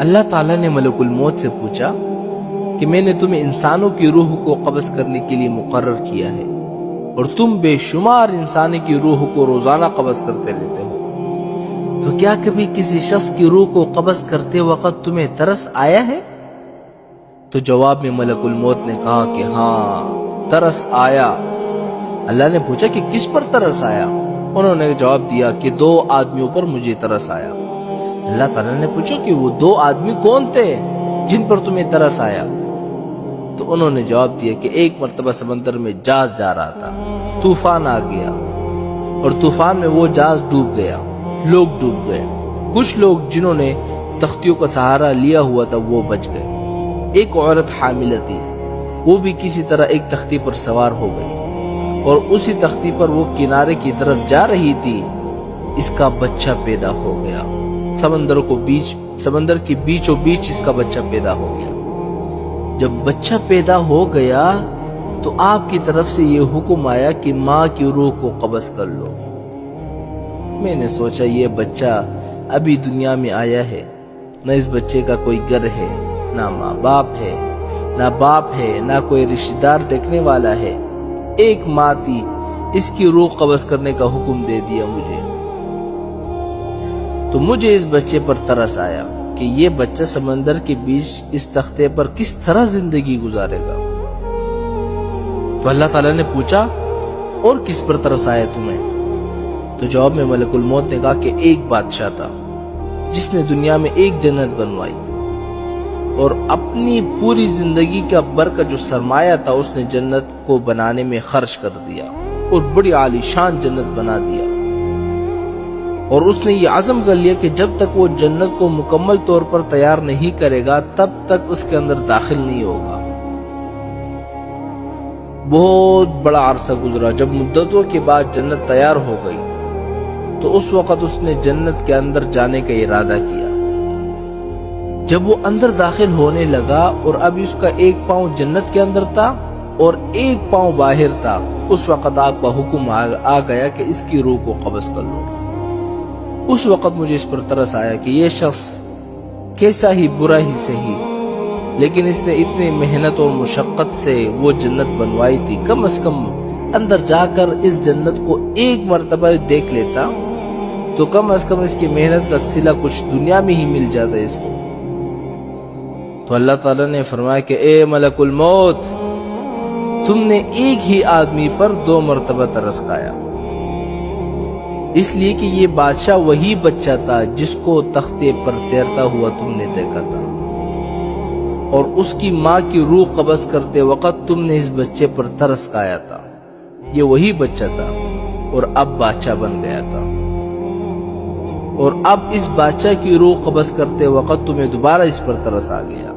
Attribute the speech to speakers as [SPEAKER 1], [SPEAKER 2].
[SPEAKER 1] اللہ تعالیٰ نے ملک الموت سے پوچھا کہ میں نے تمہیں انسانوں کی روح کو قبض کرنے کے لیے مقرر کیا ہے اور تم بے شمار انسانی کی روح کو روزانہ قبض کرتے رہتے ہو، تو کیا کبھی کسی شخص کی روح کو قبض کرتے وقت تمہیں ترس آیا ہے؟ تو جواب میں ملک الموت نے کہا کہ ہاں، ترس آیا۔ اللہ نے پوچھا کہ کس پر ترس آیا؟ انہوں نے جواب دیا کہ 2 آدمیوں پر مجھے ترس آیا۔ اللہ تعالیٰ نے پوچھا کہ وہ 2 آدمی کون تھے جن پر تمہیں ترس آیا؟ تو انہوں نے جواب دیا کہ ایک مرتبہ سمندر میں جہاز جا رہا تھا، طوفان آ گیا اور طوفان میں وہ جہاز ڈوب گیا، لوگ ڈوب گئے۔ کچھ لوگ جنہوں نے تختیوں کا سہارا لیا ہوا تھا وہ بچ گئے۔ ایک عورت حاملہ تھی، وہ بھی کسی طرح ایک تختی پر سوار ہو گئی اور اسی تختی پر وہ کنارے کی طرف جا رہی تھی، اس کا بچہ پیدا ہو گیا۔ سمندر کے بیچوں بیچ اس کا بچہ پیدا ہو گیا۔ جب بچہ پیدا ہو گیا تو آپ کی طرف سے یہ حکم آیا کہ ماں کی روح کو قبض کر لو۔ میں نے سوچا یہ بچہ ابھی دنیا میں آیا ہے، نہ اس بچے کا کوئی گھر ہے، نہ ماں باپ ہے، نہ باپ ہے، نہ کوئی رشتہ دار دیکھنے والا ہے۔ ایک ماں تھی، اس کی روح قبض کرنے کا حکم دے دیا مجھے۔ تو مجھے اس بچے پر ترس آیا کہ یہ بچہ سمندر کے بیچ اس تختے پر کس طرح زندگی گزارے گا۔ تو اللہ تعالیٰ نے پوچھا اور کس پر ترس آیا تمہیں؟ تو جواب میں ملک الموت نے کہا کہ ایک بادشاہ تھا جس نے دنیا میں ایک جنت بنوائی اور اپنی پوری زندگی کا بھر کا جو سرمایہ تھا اس نے جنت کو بنانے میں خرچ کر دیا اور بڑی عالی شان جنت بنا دیا، اور اس نے یہ عزم کر لیا کہ جب تک وہ جنت کو مکمل طور پر تیار نہیں کرے گا تب تک اس کے اندر داخل نہیں ہوگا۔ بہت بڑا عرصہ گزرا، جب مدتوں کے بعد جنت تیار ہو گئی تو اس وقت اس نے جنت کے اندر جانے کا ارادہ کیا۔ جب وہ اندر داخل ہونے لگا اور اب اس کا ایک پاؤں جنت کے اندر تھا اور ایک پاؤں باہر تھا، اس وقت آپ کا حکم آ گیا کہ اس کی روح کو قبض کر لو۔ اس وقت مجھے اس پر ترس آیا کہ یہ شخص کیسا ہی برا ہی صحیح، لیکن اس نے اتنی محنت اور مشقت سے وہ جنت بنوائی تھی، کم از کم اندر جا کر اس جنت کو ایک مرتبہ دیکھ لیتا تو کم از کم اس کی محنت کا صلہ کچھ دنیا میں ہی مل جاتا ہے اس کو۔ تو اللہ تعالیٰ نے فرمایا کہ اے ملک الموت، تم نے ایک ہی آدمی پر 2 مرتبہ ترس کھایا، اس لیے کہ یہ بادشاہ وہی بچہ تھا جس کو تختے پر تیرتا ہوا تم نے دیکھا تھا، اور اس کی ماں کی روح قبض کرتے وقت تم نے اس بچے پر ترس کھایا تھا۔ یہ وہی بچہ تھا اور اب بادشاہ بن گیا تھا، اور اب اس بادشاہ کی روح قبض کرتے وقت تمہیں دوبارہ اس پر ترس آ گیا۔